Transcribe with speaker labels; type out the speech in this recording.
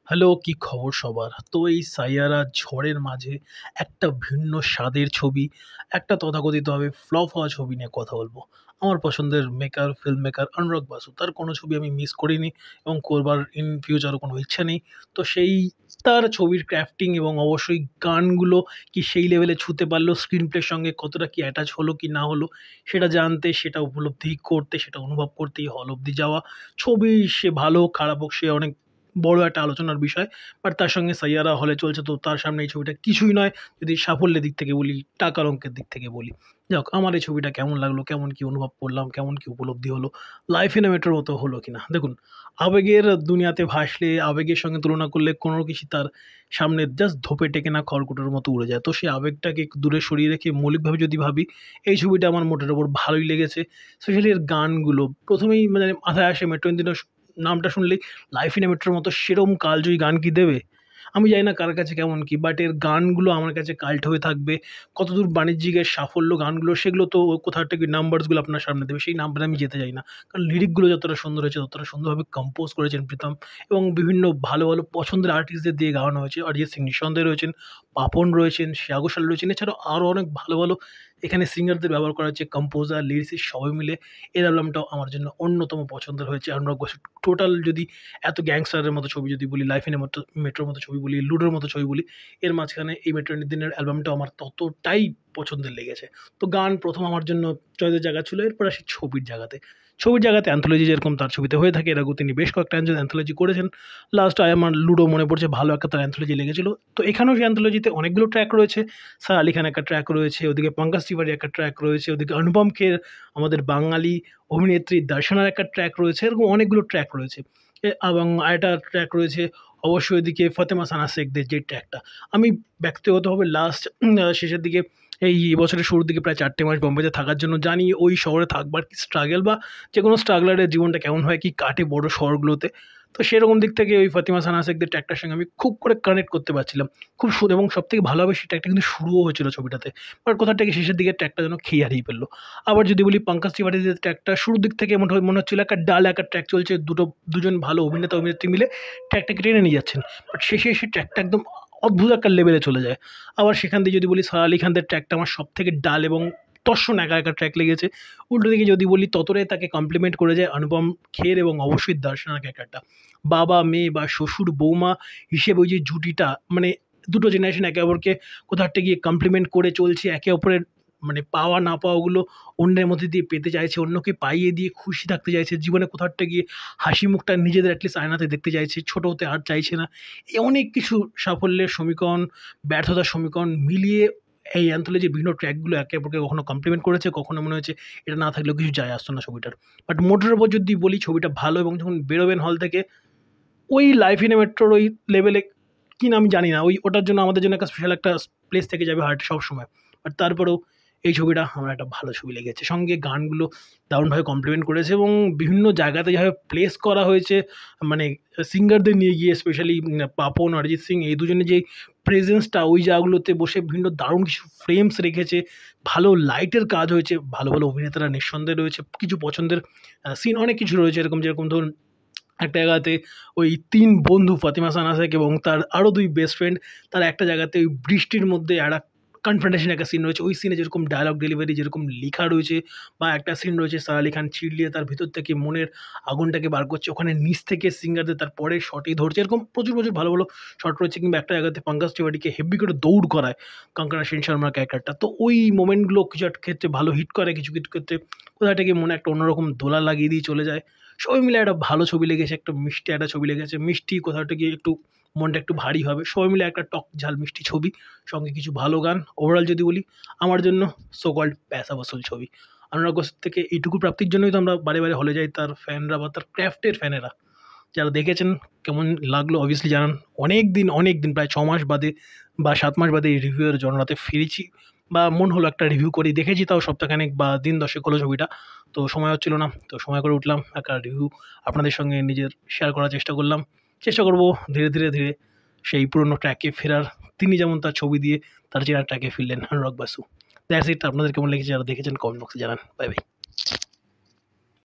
Speaker 1: Hello, কি খবর সবার? তো এই সাইয়ারা ঝড়ের মাঝে একটা ভিন্ন স্বাদের ছবি, একটা তথাকথিতভাবে ফ্লপ হওয়া ছবি নিয়ে কথা বলব। আমার পছন্দের মেকার, ফিল্ম মেকার অনুরাগ বাসু। তার কোনো ছবি আমি মিস করিনি এবং করবার ইন ফিউচারও কোনো ইচ্ছা নেই। তো তার ছবির ক্রাফটিং এবং অবশ্যই গানগুলো কি সেই লেভেলে ছুঁতে পারল, স্ক্রিন প্লের সঙ্গে কতটা কি অ্যাটাচ হলো কি না হলো, সেটা জানতে, সেটা উপলব্ধি করতে, সেটা অনুভব করতেই হল অব্দি যাওয়া। ছবি সে ভালো হোক, খারাপ হোক, সে অনেক বড় একটা আলোচনার বিষয়। বাট তার সঙ্গে সাইয়ারা হলে চলছে, তো তার সামনে এই ছবিটা কিছুই নয়, যদি সাফল্যের দিক থেকে বলি, টাকার অঙ্কের দিক থেকে বলি। যাই হোক, আমার এই ছবিটা কেমন লাগলো, কেমন কি অনুভব করলাম, কেমন কি উপলব্ধি হলো, লাইফ ইন এ মেট্রোর মতো হলো কিনা, দেখুন। আবেগের দুনিয়াতে ভাসলে, আবেগের সঙ্গে তুলনা করলে কোনো কিছু তার সামনে জাস্ট ধোপে টেকে না খড়কুটোর মতো উড়ে যায়। তো সেই আবেগটাকে একটু দূরে সরিয়ে রেখে মৌলিকভাবে যদি ভাবি, এই ছবিটা আমার মোটের ওপর ভালোই লেগেছে। স্পেশালি এর গানগুলো প্রথমেই মানে মাথায় আসে মেট্রো ইঞ্জিনের নামটা শুনলেই লাইফ ইন এ মেট্রোর মতো সেরম কালজয়ী গান কি দেবে? আমি জানি না কার কাছে কেমন কি, বাট এর গানগুলো আমার কাছে কাল্ট হয়ে থাকবে। কতদূর বাণিজ্যিক এর সাফল্য গানগুলো, সেগুলো তো কোথাও থেকে নাম্বারসগুলো আপনার সামনে দেবে। সেই নাম্বারে আমি যেতে চাই না। কারণ লিরিকগুলো যতটা সুন্দর হয়েছে, ততটা সুন্দরভাবে কম্পোজ করেছেন প্রীতম, এবং বিভিন্ন ভালো, ভালো পছন্দের আর্টিস্টদের দিয়ে গাওয়ানো হয়েছে। অরিজিৎ সিং নিঃসন্দেহে রয়েছেন, পাপন রয়েছেন, শ্রেয়া ঘোষাল রয়েছেন। এছাড়াও আরও অনেক ভালো, ভালো এখানে সিঙ্গারদের ব্যবহার করা হয়েছে, কম্পোজার, লিরিসিস্ট সবাই মিলে এর অ্যালবামটাও আমার জন্য অন্যতম পছন্দের হয়েছে। অনুরাগ বসু টোটাল যদি এত গ্যাংস্টারের মতো ছবি যদি বলি, লাইফ ইন এ মেট্রোর মতো ছবি বলি, লুডোর মতো ছবি বলি, এর মাঝখানে এই মেট্রো দিনের অ্যালবামটাও আমার ততটাই পছন্দের লেগেছে। তো গান ১ম আমার জন্য চয়েসের জায়গা ছিল, এরপর আসি ছবির জায়গাতে। ছবির জায়গাতে অ্যান্থোলজি যেরকম তার ছবিতে হয়ে থাকে, এর আগেও তিনি বেশ কয়েকটা অ্যান্থোলজি করেছেন। লাস্ট আমার লুডো মনে পড়ছে, ভালো একটা তার অ্যান্থোলজি লেগেছিল। তো এখানেও সেই অ্যান্থোলজিতে অনেকগুলো ট্র্যাক রয়েছে। সারা আলি খান একটা ট্র্যাক রয়েছে, ওদিকে পঙ্কজ তিওয়ারি একটা ট্র্যাক রয়েছে, ওদিকে অনুপম খের আমাদের বাঙালি অভিনেত্রী দর্শনার একটা ট্র্যাক রয়েছে, এরকম অনেকগুলো ট্র্যাক রয়েছে। এবং আরেকটা ট্র্যাক রয়েছে অবশ্যই ওইদিকে ফতেমা সানা শেখদের যে ট্র্যাকটা। আমি ব্যক্তিগতভাবে লাস্ট শেষের দিকে এই বছরের শুরুর দিকে প্রায় ৪ মাস বোম্বেতে থাকার জন্য জানি ওই শহরে থাকবার কি স্ট্রাগল, বা যেকোনো স্ট্রাগলারের জীবনটা কেমন হয়, কি কাটে বড় শহরগুলোতে। তো সেরকম দিক থেকে ওই ফতিমা সানা শেখদের ট্র্যাকটার সঙ্গে আমি খুব করে কানেক্ট করতে পারছিলাম। খুব এবং সবথেকে ভালোভাবে সেই ট্র্যাকটা কিন্তু শুরুও হয়েছিল ছবিটাতে। বাট কোথা থেকে শেষের দিকে ট্র্যাকটা যেন খেয়ে হারিয়ে ফেলল। আবার যদি বলি পঙ্কজ ত্রিপাঠীদের ট্র্যাকটা শুরুর দিক থেকে মনে হচ্ছিল একটা ডাল একটা ট্র্যাক চলছে, দুজন ভালো অভিনেতা অভিনেত্রী মিলে ট্র্যাকটাকে টেনে নিয়ে যাচ্ছেন। বাট শেষে এসে ট্র্যাকটা একদম অদ্ভুত একটা লেভেলে চলে যায়। আবার সেখান দিয়ে যদি বলি সারা আলি খানদের ট্র্যাকটা আমার সবথেকে ডাল এবং দর্শন একা একা ট্র্যাক লেগেছে। উল্টো দিকে যদি বলি, ততটাই তাকে কমপ্লিমেন্ট করে যায় অনুপম খের এবং অবশ্যই দর্শনার ক্যারেক্টারটা। বাবা মেয়ে বা শ্বশুর বৌমা হিসেবে ওই যে জুটিটা, মানে দুটো জেনারেশন একে অপরকে কোথাও একটা গিয়ে কমপ্লিমেন্ট করে চলছে, একে অপরের মানে পাওয়া না পাওয়াগুলো অন্যের মধ্যে দিয়ে পেতে চাইছে, অন্যকে পাইয়ে দিয়ে খুশি থাকতে চাইছে, জীবনে কোথাও একটা গিয়ে হাসি মুখটা নিজেদের অ্যাটলিস্ট আয়নাতে দেখতে চাইছে, ছোট হতে আর চাইছে না। এই অনেক কিছু সাফল্যের সমীকরণ, ব্যর্থতার সমীকরণ মিলিয়ে এই অ্যান্থোলজির বিভিন্ন ট্র্যাকগুলো একে অপরকে কখনো কমপ্লিমেন্ট করেছে, কখনো মনে হয়েছে এটা না থাকলেও কিছু যায় আসতো না ছবিটার। বাট মোটের ওপর যদি বলি, ছবিটা ভালো, এবং যখন বেরোবেন হল থেকে, ওই লাইফ ইন এ মেট্রোর ওই লেভেলে কিনা আমি জানি না। ওটার জন্য আমাদের জন্য একটা স্পেশাল একটা প্লেস থেকে যাবে হার্টে সবসময়। বাট তারপরেও এই ছবিটা আমার একটা ভালো ছবি লেগেছে। সঙ্গে গানগুলো দারুণভাবে কমপ্লিমেন্ট করেছে, এবং বিভিন্ন জায়গাতে যেভাবে প্লেস করা হয়েছে, মানে সিঙ্গারদের নিয়ে গিয়ে স্পেশালি পাপন, অরিজিৎ সিং এই দুজনের যেই প্রেজেন্সটা ওই জায়গাগুলোতে বসে বিভিন্ন দারুণ কিছু ফ্রেমস রেখেছে। ভালো লাইটের কাজ হয়েছে, ভালো, ভালো অভিনেতারা নিঃসন্দেহে রয়েছে। কিছু পছন্দের সিন অনেক কিছু রয়েছে, যেরকম ধরুন একটা জায়গাতে ওই ৩ বন্ধু ফাতিমা সানা শেখ এবং তার আরও ২ বেস্ট ফ্রেন্ড, তারা একটা জায়গাতে ওই বৃষ্টির মধ্যে একটা কনফ্রন্টেশন একটা সিন রয়েছে। ওই সিনে যেরকম ডায়ালগ ডেলিভারি যেরকম লিখা রয়েছে, বা একটা সিন রয়েছে সারা আলি খান চিল্লিয়ে তার ভিতর থেকে মনের আগুনটাকে বার করছে, ওখানে নিচ থেকে সিঙ্গারদের তার পরের শটেই ধরছে। এরকম প্রচুর, প্রচুর ভালো, ভালো শট রয়েছে। কিংবা একটা জায়গাতে পঙ্কজ ত্রিপাঠীকে হেব্বি করে দৌড় করায় কঙ্কনা সেন শর্মার ক্যারেক্টারটা। তো ওই মোমেন্টগুলো কিছু একটা ক্ষেত্রে ভালো হিট করে, কিছু, কিছু ক্ষেত্রে কোথা থেকে মনে একটা অন্যরকম দোলা লাগিয়ে দিয়ে চলে যায়। সবাই মিলে একটা ভালো ছবি লেগেছে, একটা মিষ্টি একটা ছবি লেগেছে। মিষ্টি কোথাওটা গিয়ে একটু মনটা একটু ভারী হবে। সবাই মিলে একটা টক ঝাল মিষ্টি ছবি, সঙ্গে কিছু ভালো গান। ওভারঅল যদি বলি, আমার জন্য সো কল্ড প্যাসা বসুল ছবি। অনুরাগ বসুর থেকে এইটুকু প্রাপ্তির জন্যই তো আমরা বারে, বারে হলে যাই, তার ফ্যানরা বা তার ক্রাফটের ফ্যানেরা। যারা দেখেছেন কেমন লাগলো অবভিয়াসলি জানান। অনেক দিন প্রায় ৬ মাস বাদে বা ৭ মাস বাদে এই রিভিউয়ের জনরাতে ফিরেছি, বা মন হলো একটা রিভিউ করি। দেখেছি তাও সপ্তাহখানেক বা দিন ১০ হলো ছবিটা। তো সময় হচ্ছিল না। তো সময় করে উঠলাম, একটা রিভিউ আপনাদের সঙ্গে নিজের শেয়ার করার চেষ্টা করলাম। চেষ্টা করব ধীরে সেই পুরনো ট্র্যাকে ফেরার। তিনি যেমন তার ছবি দিয়ে তার চেনা ট্র্যাকে ফিরলেন অনুরাগ বাসু। That's it. আপনাদের কেমন লেগেছে যারা দেখেছেন কমেন্ট বক্সে জানান। Bye, by.